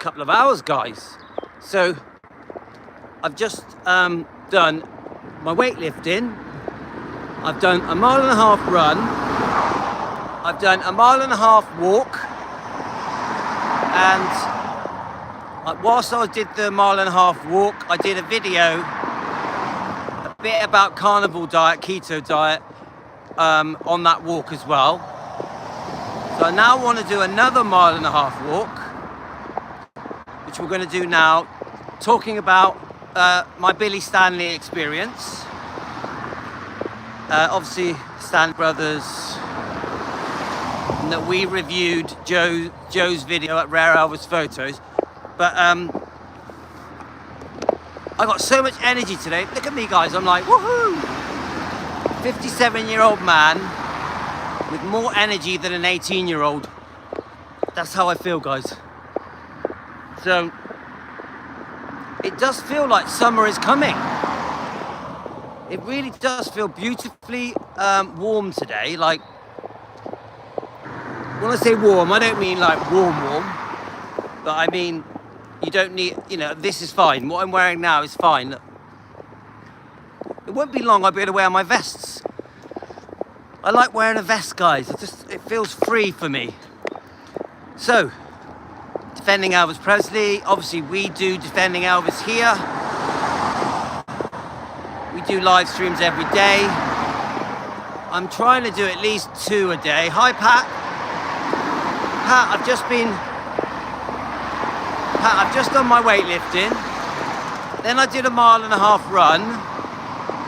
couple of hours, guys. So I've just done my weightlifting. I've done a 1.5 mile run. I've done a 1.5 mile walk. And whilst I did the 1.5 mile walk, I did a video a bit about carnivore diet, keto diet, on that walk as well. So I now want to do another 1.5 mile walk, which we're going to do now, talking about my Billy Stanley experience. Obviously, Stanley Brothers, and that we reviewed Joe's video at Rare Elvis Photos. But I got so much energy today. Look at me, guys. I'm like, woohoo! 57-year-old man with more energy than an 18-year-old. That's how I feel, guys. So it does feel like summer is coming. It really does feel beautifully warm today. Like, when I say warm, I don't mean like warm, but I mean, you don't need, this is fine. What I'm wearing now is fine. Look. It won't be long, I'll be able to wear my vests. I like wearing a vest, guys. It feels free for me. So, defending Elvis Presley. Obviously, we do defending Elvis here. We do live streams every day. I'm trying to do at least 2 a day. Hi, Pat. Pat, I've just done my weightlifting. Then I did a 1.5 mile run.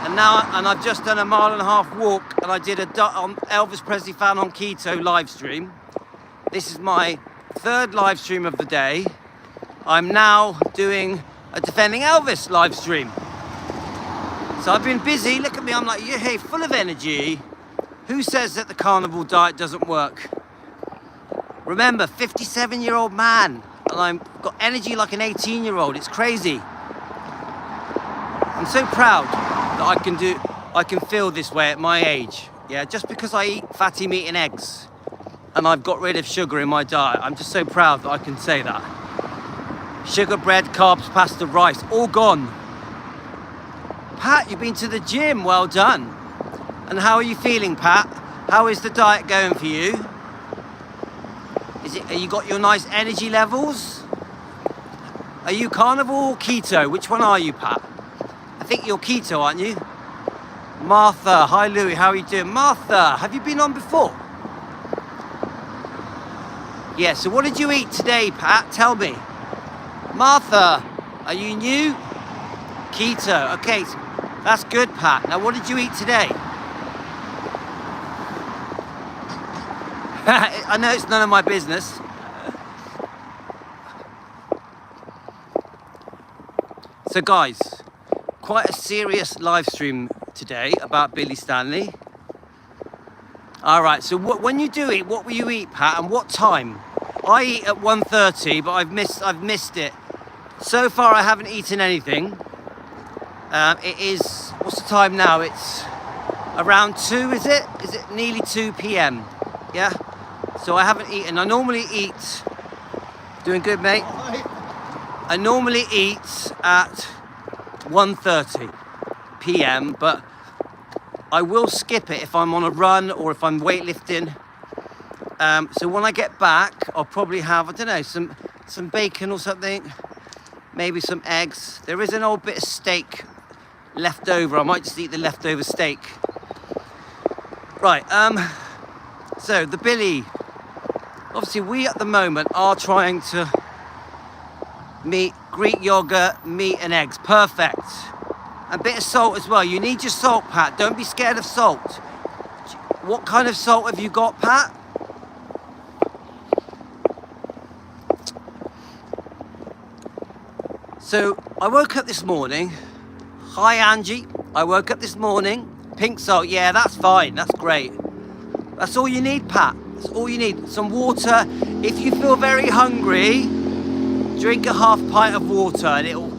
And I've just done a 1.5 mile walk, and I did a Elvis Presley Fan on Keto live stream. This is my 3rd live stream of the day. I'm now doing a Defending Elvis live stream. So I've been busy. Look at me. I'm like, hey, full of energy. Who says that the carnivore diet doesn't work? Remember, 57-year-old man, and I've got energy like an 18-year-old. It's crazy. I'm so proud that I can feel this way at my age. Yeah, just because I eat fatty meat and eggs and I've got rid of sugar in my diet. I'm just so proud that I can say that. Sugar, bread, carbs, pasta, rice, all gone. Pat, you've been to the gym, well done. And how are you feeling, Pat? How is the diet going for you? Have you got your nice energy levels? Are you carnivore or keto? Which one are you, Pat? I think you're keto, aren't you? Martha, hi Louie, how are you doing? Martha, have you been on before? Yeah, so what did you eat today, Pat? Tell me. Martha, are you new? Keto, okay, that's good, Pat. Now, what did you eat today? I know it's none of my business. So, guys, quite a serious live stream today about Billy Stanley. All right, so when you do eat, what will you eat, Pat, and what time? I eat at 1:30, but I've missed it. So far, I haven't eaten anything. It is, what's the time now? It's around 2, is it? Is it nearly 2 p.m.? Yeah? So I haven't eaten. I normally eat, doing good, mate? I normally eat at 1:30 p.m, but I will skip it if I'm on a run or if I'm weightlifting. So when I get back, I'll probably have, I don't know, some bacon or something, maybe some eggs. There is an old bit of steak left over. I might just eat the leftover steak. Right, so the Billy. Obviously, we at the moment are trying to meet Greek yogurt, meat and eggs. Perfect. A bit of salt as well. You need your salt, Pat. Don't be scared of salt. What kind of salt have you got, Pat? So I woke up this morning. Hi, Angie. I woke up this morning. Pink salt. Yeah, that's fine. That's great. That's all you need, Pat. That's all you need. Some water. If you feel very hungry, drink a half pint of water and it'll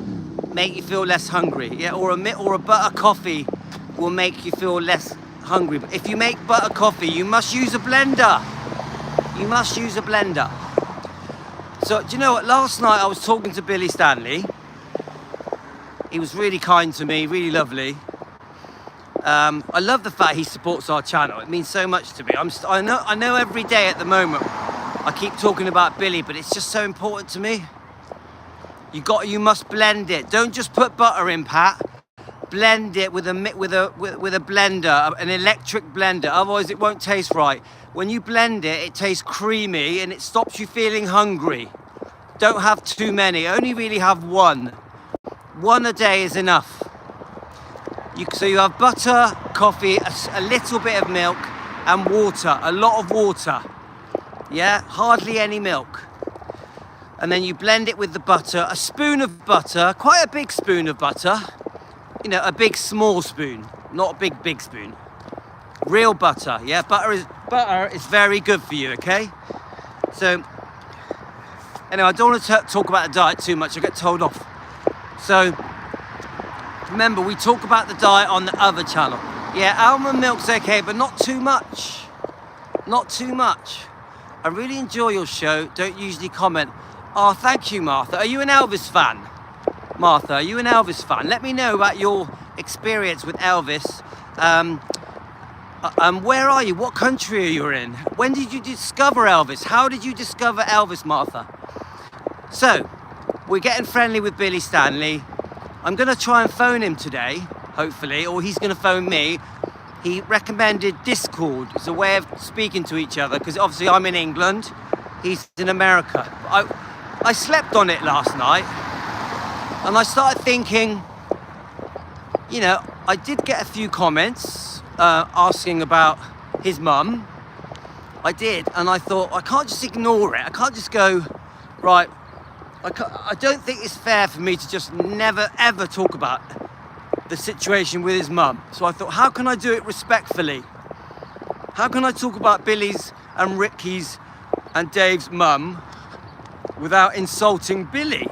make you feel less hungry. Yeah, or a butter coffee will make you feel less hungry. But if you make butter coffee, you must use a blender. You must use a blender. So, do you know what? Last night I was talking to Billy Stanley. He was really kind to me, really lovely. I love the fact he supports our channel. It means so much to me. I know every day at the moment I keep talking about Billy, but it's just so important to me. You must blend it. Don't just put butter in, Pat. Blend it with a blender, an electric blender. Otherwise, it won't taste right. When you blend it, it tastes creamy and it stops you feeling hungry. Don't have too many. Only really have one. One a day is enough. So you have butter, coffee, a little bit of milk, and water. A lot of water. Yeah, hardly any milk. And then you blend it with the butter. A spoon of butter, quite a big spoon of butter. You know, a big small spoon, not a big spoon. Real butter, yeah. Butter is very good for you, okay? So anyway, I don't want to talk about the diet too much. I get told off. So remember, we talk about the diet on the other channel. Yeah, almond milk's okay, but not too much. Not too much. I really enjoy your show. Don't usually comment. Oh, thank you, Martha. Are you an Elvis fan? Martha, are you an Elvis fan? Let me know about your experience with Elvis. Where are you? What country are you in? When did you discover Elvis? How did you discover Elvis, Martha? So, we're getting friendly with Billy Stanley. I'm going to try and phone him today, hopefully, or he's going to phone me. He recommended Discord as a way of speaking to each other, because obviously I'm in England, he's in America. I slept on it last night. And I started thinking, you know, I did get a few comments asking about his mum. I did, and I thought, I can't just ignore it. I can't just go, right, I don't think it's fair for me to just never, ever talk about the situation with his mum. So I thought, how can I do it respectfully? How can I talk about Billy's and Ricky's and Dave's mum without insulting Billy?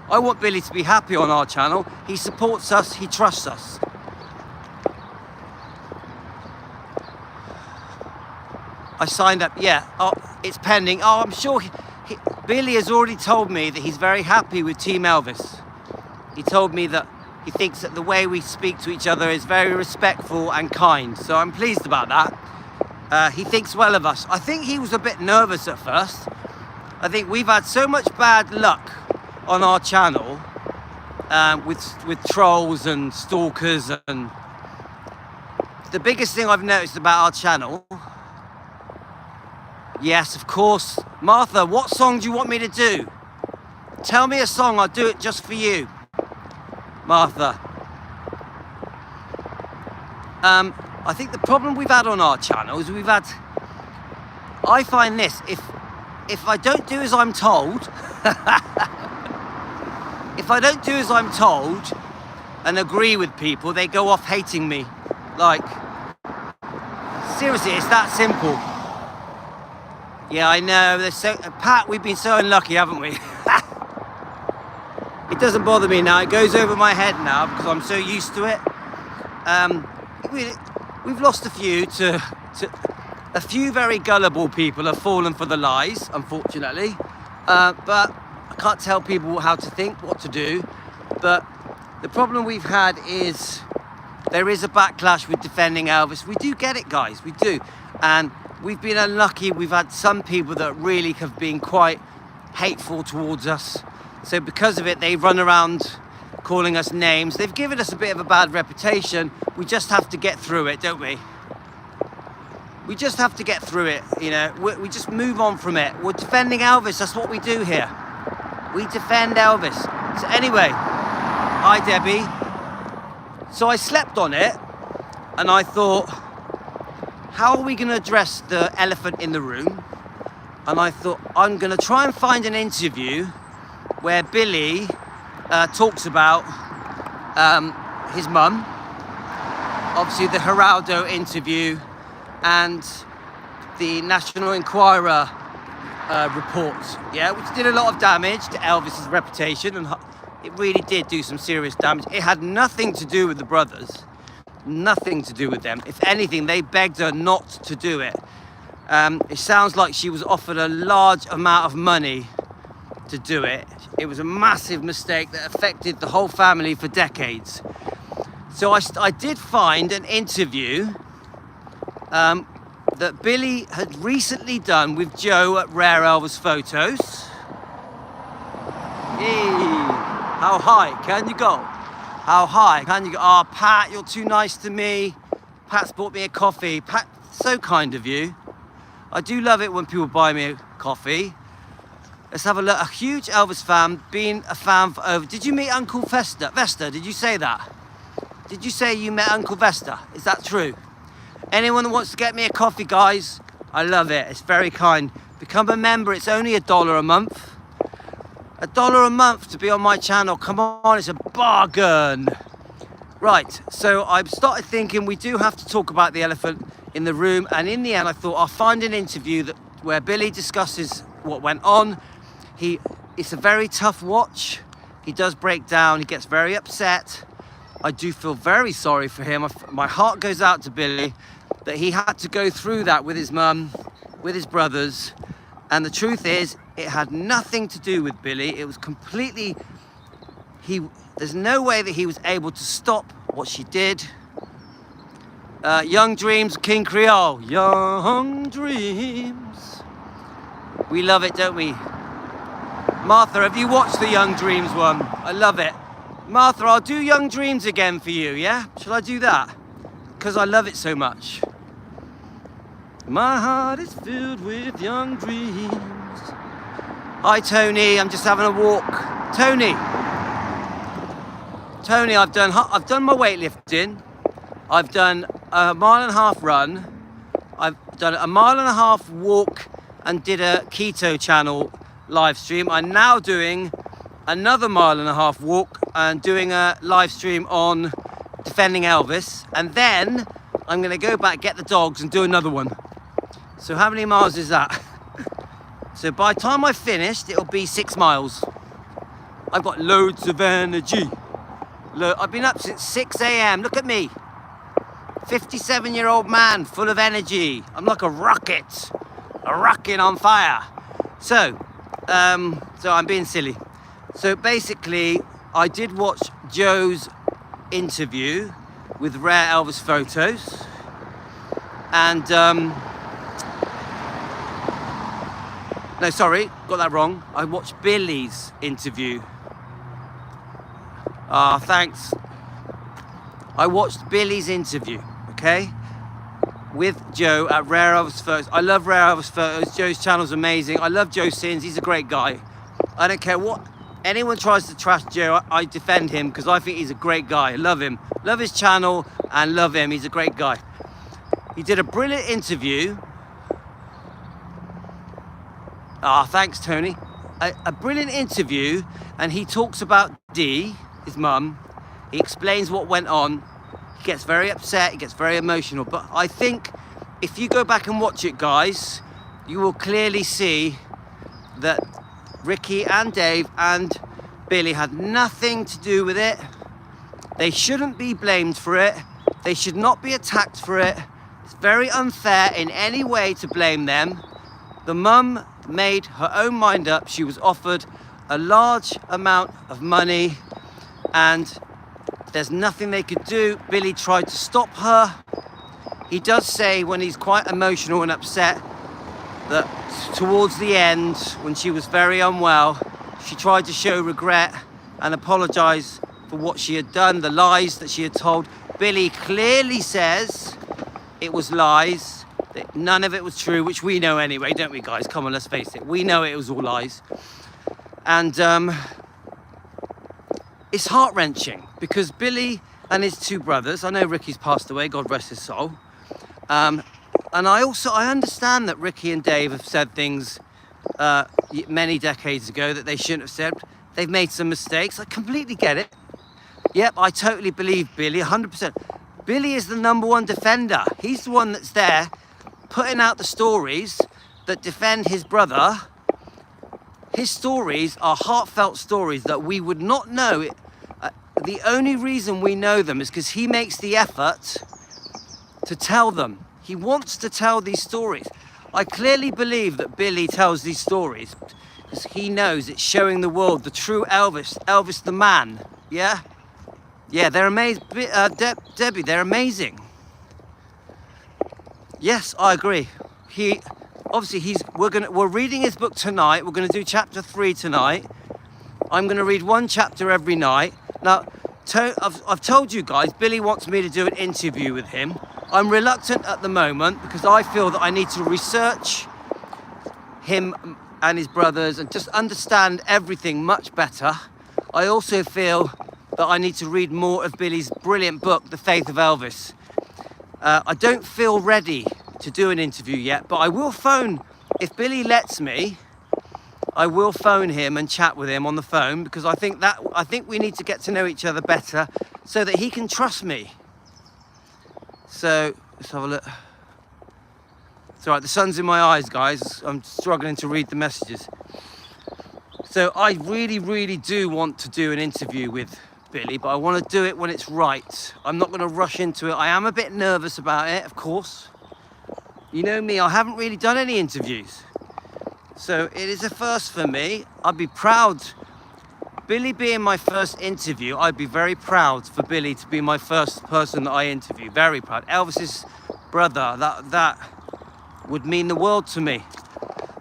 I want Billy to be happy on our channel. He supports us, he trusts us. I signed up, yeah. Oh, it's pending. Oh, I'm sure Billy has already told me that he's very happy with Team Elvis. He told me that he thinks that the way we speak to each other is very respectful and kind. So I'm pleased about that. He thinks well of us. I think he was a bit nervous at first. I think we've had so much bad luck on our channel with trolls and stalkers, and the biggest thing I've noticed about our channel, yes, of course, Martha, what song do you want me to do? Tell me a song, I'll do it just for you, Martha. I think the problem we've had on our channel is I find this, if I don't do as I'm told, if I don't do as I'm told and agree with people, they go off hating me. Like, seriously, it's that simple. Yeah, I know. Pat, we've been so unlucky, haven't we? It doesn't bother me now. It goes over my head now because I'm so used to it. We've lost a few to a few very gullible people have fallen for the lies, unfortunately. But I can't tell people how to think, what to do. But the problem we've had is there is a backlash with defending Elvis. We do get it, guys, we do. And we've been unlucky. We've had some people that really have been quite hateful towards us. So because of it, they run around calling us names. They've given us a bit of a bad reputation. We just have to get through it, don't we? We just have to get through it, you know. We just move on from it. We're defending Elvis. That's what we do here. We defend Elvis. So anyway, hi Debbie. So I slept on it and I thought, how are we going to address the elephant in the room? And I thought, I'm going to try and find an interview where Billy talks about his mum. Obviously the Geraldo interview and the National Enquirer report, yeah, which did a lot of damage to Elvis's reputation, and it really did do some serious damage. It had nothing to do with the brothers, nothing to do with them. If anything, they begged her not to do it. It sounds like she was offered a large amount of money to do it. It was a massive mistake that affected the whole family for decades. So I did find an interview that Billy had recently done with Joe at Rare Elvis Photos. Hey, how high can you go? How high can you go? Oh, Pat, you're too nice to me. Pat's bought me a coffee. Pat, so kind of you. I do love it when people buy me a coffee. Let's have a look. A huge Elvis fan, been a fan for over... Did you meet Uncle Vesta? Vesta, did you say that? Did you say you met Uncle Vesta? Is that true? Anyone that wants to get me a coffee, guys, I love it. It's very kind. Become a member. It's only $1 a month. $1 a month to be on my channel. Come on, it's a bargain. Right, so I've started thinking we do have to talk about the elephant in the room. And in the end, I thought I'll find an interview where Billy discusses what went on. It's a very tough watch. He does break down. He gets very upset. I do feel very sorry for him. My heart goes out to Billy that he had to go through that with his mum, with his brothers. And the truth is, it had nothing to do with Billy. It was completely... There's no way that he was able to stop what she did. Young Dreams, King Creole. Young Dreams. We love it, don't we? Martha, have you watched the Young Dreams one? I love it. Martha, I'll do Young Dreams again for you, yeah? Shall I do that? Because I love it so much. My heart is filled with young dreams. Hi, Tony. I'm just having a walk. Tony, I've done my weightlifting. I've done a 1.5 mile run. I've done a 1.5 mile walk and did a keto channel live stream. I'm now doing another 1.5 mile walk and doing a live stream on defending Elvis. And then I'm going to go back, get the dogs and do another one. So how many miles is that? So by the time I've finished, it'll be 6 miles. I've got loads of energy. I've been up since 6 a.m. Look at me. 57-year-old man full of energy. I'm like a rocket on fire. So I'm being silly. So basically, I did watch Joe's interview with Rare Elvis Photos. And, no, sorry, got that wrong. I watched Billy's interview. Thanks. I watched Billy's interview, okay? With Joe at Rare Elvis Photos. I love Rare Elvis Photos. Joe's channel's amazing. I love Joe Sins. He's a great guy. I don't care what anyone tries to trash Joe. I defend him because I think he's a great guy. I love him. Love his channel and love him. He's a great guy. He did a brilliant interview. Thanks, Tony. A brilliant interview, and he talks about Dee, his mum. He explains what went on. He gets very upset, he gets very emotional. But I think if you go back and watch it, guys, you will clearly see that Ricky and Dave and Billy had nothing to do with it. They shouldn't be blamed for it. They should not be attacked for it. It's very unfair in any way to blame them. The mum made her own mind up. She was offered a large amount of money and there's nothing they could do. Billy tried to stop her. He does say when he's quite emotional and upset that towards the end, when she was very unwell, she tried to show regret and apologize for what she had done, the lies that she had told. Billy clearly says it was lies, that none of it was true, which we know anyway, don't we, guys? Come on, let's face it. We know it was all lies. And it's heart-wrenching because Billy and his two brothers, I know Ricky's passed away, God rest his soul. And I understand that Ricky and Dave have said things many decades ago that they shouldn't have said. They've made some mistakes. I completely get it. Yep, I totally believe Billy, 100%. Billy is the #1 defender. He's the one that's there putting out the stories that defend his brother. His stories are heartfelt stories that we would not know. The only reason we know them is because he makes the effort to tell them. He wants to tell these stories. I clearly believe that Billy tells these stories. because he knows it's showing the world the true Elvis, Elvis the man. Yeah, yeah, they're amazing. Debbie, they're amazing. Yes, I agree. We're reading his book tonight. We're gonna do chapter 3 tonight. I'm gonna read one chapter every night. Now, I've told you guys, Billy wants me to do an interview with him. I'm reluctant at the moment because I feel that I need to research him and his brothers and just understand everything much better. I also feel that I need to read more of Billy's brilliant book, The Faith of Elvis. I don't feel ready to do an interview yet, but I will phone, if Billy lets me, I will phone him and chat with him on the phone, because I think we need to get to know each other better so that he can trust me. So let's have a look. It's all right, the sun's in my eyes, guys. I'm struggling to read the messages. So I really, really do want to do an interview with Billy, but I want to do it when it's right. I'm not going to rush into it. I am a bit nervous about it, of course. You know me, I haven't really done any interviews. So it is a first for me. I'd be proud. Billy being my first interview, I'd be very proud for Billy to be my first person that I interview. Very proud. Elvis's brother, that would mean the world to me.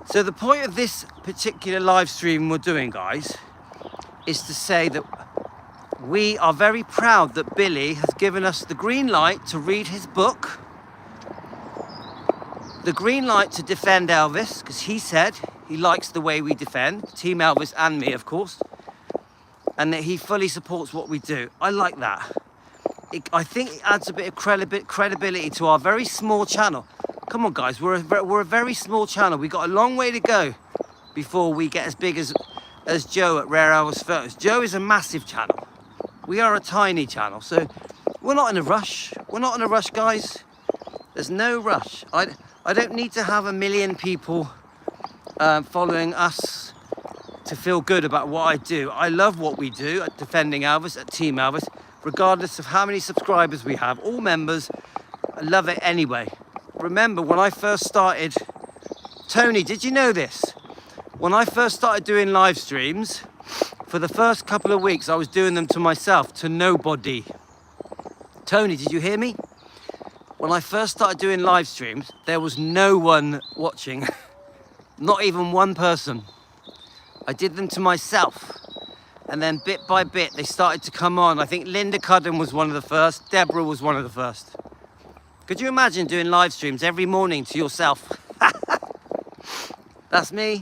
So the point of this particular live stream we're doing, guys, is to say that we are very proud that Billy has given us the green light to read his book, the green light to defend Elvis, because he said he likes the way we defend, Team Elvis and me, of course, and that he fully supports what we do. I like that. I think it adds a bit of credibility to our very small channel. Come on, guys, we're a very small channel. We've got a long way to go before we get as big as Joe at Rare Elvis Photos. Joe is a massive channel. We are a tiny channel, so we're not in a rush. We're not in a rush, guys. There's no rush. I don't need to have 1 million people following us to feel good about what I do. I love what we do at Defending Elvis, at Team Elvis, regardless of how many subscribers we have, all members. I love it anyway. Remember when I first started, Tony, did you know this? When I first started doing live streams, for the first couple of weeks, I was doing them to myself, to nobody. Tony, did you hear me? When I first started doing live streams, there was no one watching, not even one person. I did them to myself. And then bit by bit, they started to come on. I think Linda Cudden was one of the first. Deborah was one of the first. Could you imagine doing live streams every morning to yourself? That's me.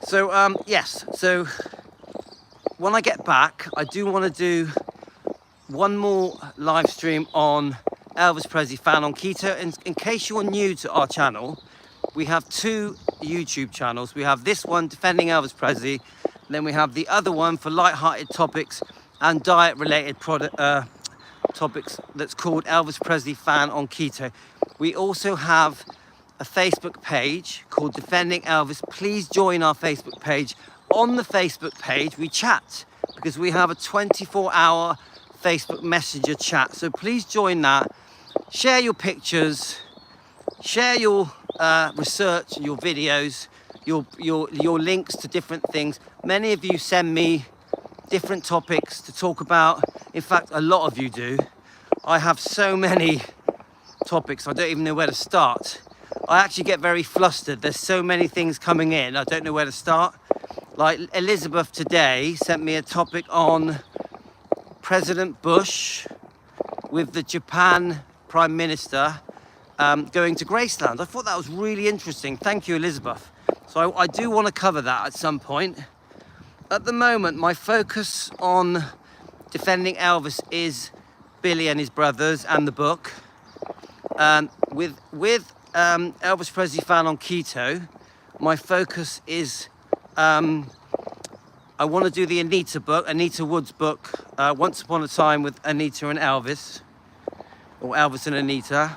So, yes. So, when I get back, I do want to do one more live stream on Elvis Presley Fan on Keto. In case you're new to our channel, we have 2 YouTube channels. We have this one, Defending Elvis Presley, and then we have the other one for light-hearted topics and diet-related topics that's called Elvis Presley Fan on Keto. We also have a Facebook page called Defending Elvis. Please join our Facebook page. On the Facebook page, we chat because we have a 24-hour Facebook Messenger chat. So please join that. Share your pictures, share your research, your videos, your links to different things. Many of you send me different topics to talk about. In fact, a lot of you do. I have so many topics, I don't even know where to start. I actually get very flustered. There's so many things coming in, I don't know where to start. Like Elizabeth today sent me a topic on President Bush with the Japan Prime Minister going to Graceland. I thought that was really interesting. Thank you, Elizabeth. So I do want to cover that at some point. At the moment, my focus on Defending Elvis is Billy and his brothers and the book. With Elvis Presley Fan on Keto, my focus is I want to do the Anita book, Anita Wood's book, Once Upon a Time with Anita and Elvis, or Elvis and Anita.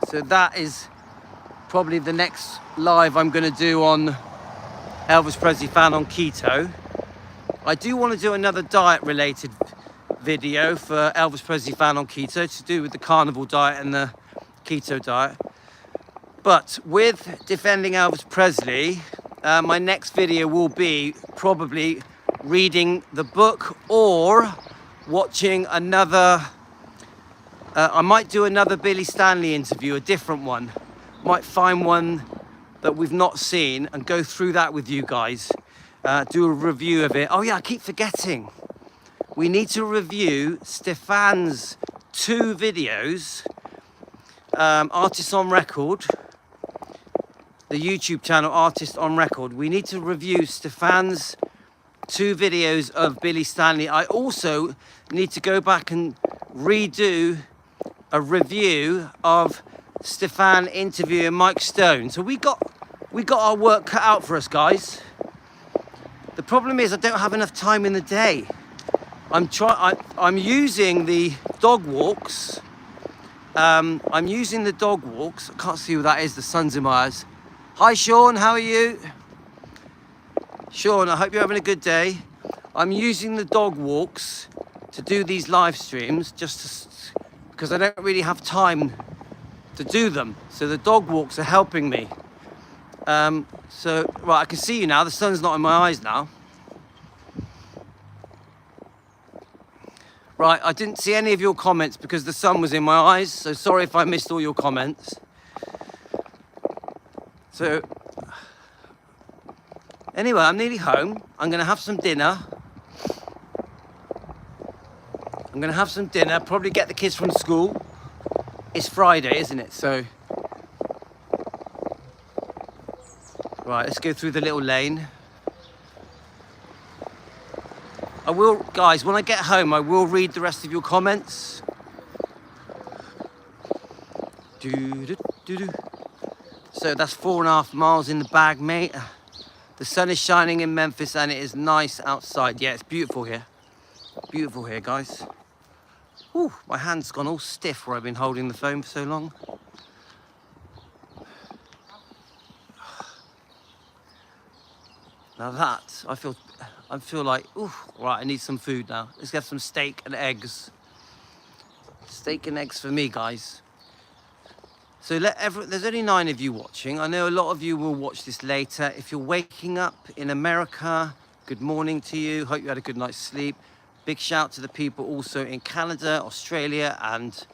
So that is probably the next live I'm going to do on Elvis Presley Fan on Keto. I do want to do another diet related video for Elvis Presley Fan on Keto to do with the carnivore diet and the keto diet. But with defending Elvis Presley, my next video will be probably reading the book or watching another, I might do another Billy Stanley interview, a different one. Might find one that we've not seen and go through that with you guys. Do a review of it. Oh yeah, I keep forgetting. We need to review Stefan's 2 videos, Artists on Record, the YouTube channel Artist on Record. We need to review Stefan's 2 videos of Billy Stanley. I also need to go back and redo a review of Stefan interviewing Mike Stone. So we got our work cut out for us, guys. The problem is I don't have enough time in the day. I'm using the dog walks. I'm using the dog walks. I can't see who that is. The sun's in my eyes. Hi, Sean. How are you? Sean, I hope you're having a good day. I'm using the dog walks to do these live streams because I don't really have time to do them. So the dog walks are helping me. So, right, I can see you now. The sun's not in my eyes now. Right, I didn't see any of your comments because the sun was in my eyes. So sorry if I missed all your comments. So, anyway, I'm nearly home. I'm going to have some dinner. Probably get the kids from school. It's Friday, isn't it? So, right, let's go through the little lane. I will, guys, when I get home, I will read the rest of your comments. So that's 4.5 miles in the bag, mate. The sun is shining in Memphis and it is nice outside. Yeah, it's beautiful here. Beautiful here, guys. Ooh, my hand's gone all stiff where I've been holding the phone for so long. Now that, I feel like, ooh, right, I need some food now. Let's get some steak and eggs. Steak and eggs for me, guys. So there's only 9 of you watching. I know a lot of you will watch this later. If you're waking up in America, good morning to you. Hope you had a good night's sleep. Big shout to the people also in Canada, Australia, and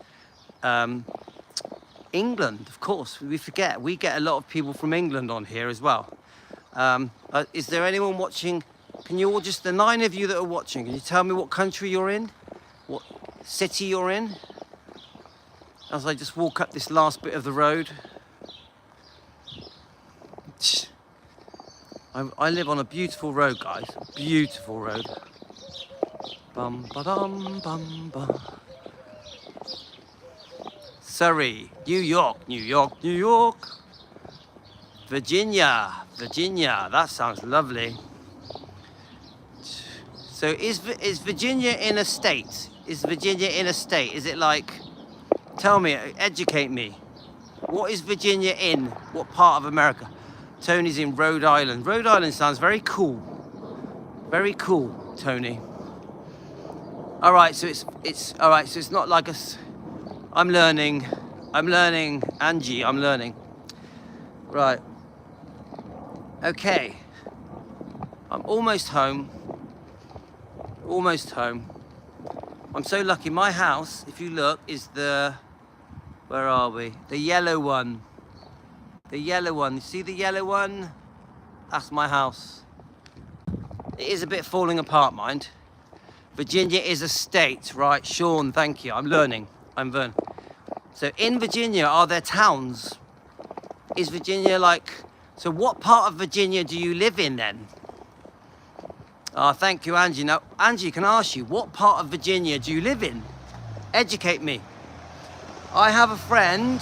England, of course. We forget, we get a lot of people from England on here as well. Is there anyone watching? Can you all just, the 9 of you that are watching, can you tell me what country you're in? What city you're in? As I just walk up this last bit of the road. I live on a beautiful road, guys. Beautiful road. Bum ba dum bum ba. Surrey, New York, New York, New York. Virginia, Virginia. That sounds lovely. So is Virginia in a state? Is Virginia in a state? Is it like, tell me, educate me. What is Virginia in? What part of America? Tony's in Rhode Island. Rhode Island sounds very cool. Very cool, Tony. All right, so it's all right. So it's not like I'm learning, Angie. I'm learning. Right. Okay. I'm almost home. Almost home. I'm so lucky. My house, if you look, is the, where are we? The yellow one. The yellow one. You see the yellow one? That's my house. It is a bit falling apart, mind. Virginia is a state, right? Sean, thank you. I'm learning. So in Virginia, are there towns? Is Virginia like, so what part of Virginia do you live in then? Oh, thank you, Angie. Now, Angie, can I ask you, what part of Virginia do you live in? Educate me. I have a friend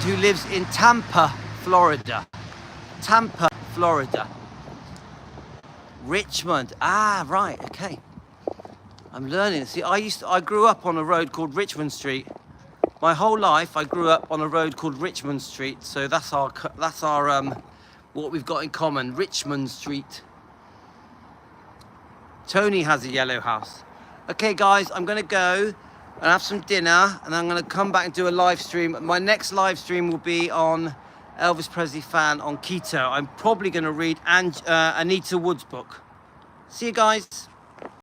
who lives in Tampa, Florida. Tampa, Florida. Richmond. Ah, right, okay. I'm learning. See, I grew up on a road called Richmond Street. My whole life, I grew up on a road called Richmond Street. So that's our what we've got in common, Richmond Street. Tony has a yellow house. Okay, guys, I'm gonna go. and have some dinner, and I'm going to come back and do a live stream. My next live stream will be on Elvis Presley fan on keto. I'm probably going to read Anita Wood's book. See you guys.